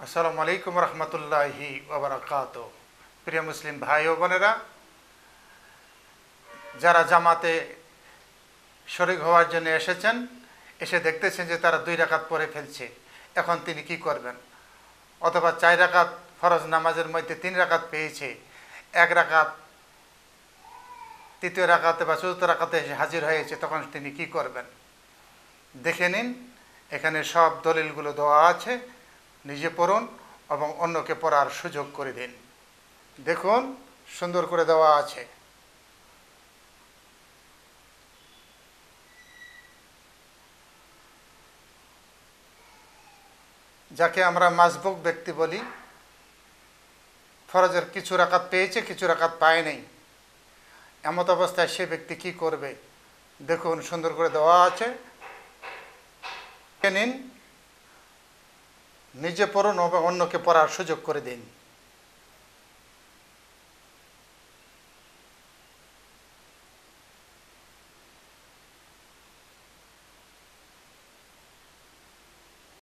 আসসালামু আলাইকুম রহমতুল্লাহি ওবরাকাত। প্রিয় মুসলিম ভাই ও বোনেরা, যারা জামাতে শরীক হওয়ার জন্য এসেছেন, এসে দেখতেছেন যে তারা 2 রাকাত পড়ে ফেলছে, এখন তিনি কি করবেন? অথবা 4 রাকাত ফরজ নামাজের মধ্যে 3 রাকাত পেয়েছে, 1 রাকাত তৃতীয় রাকাতে বা চতুর্থ রাকাতে এসে হাজির হয়েছে, তখন তিনি কি করবেন? দেখে নিন, এখানে সব দলিলগুলো দেওয়া আছে, নিজে পড়ুন এবং অন্যকে পড়ার সুযোগ করে দিন। দেখুন, সুন্দর করে দেওয়া আছে। যাকে আমরা মাসবুক ব্যক্তি বলি, ফরজের কিছু রাকাত পেয়েছে, কিছু রাকাত পায় নাই, এমত অবস্থায় সে ব্যক্তি কি করবে? দেখুন, সুন্দর করে দেওয়া আছে, নিন, নিজে পড়ুন এবং অন্যকে পড়ার সুযোগ করে দিন।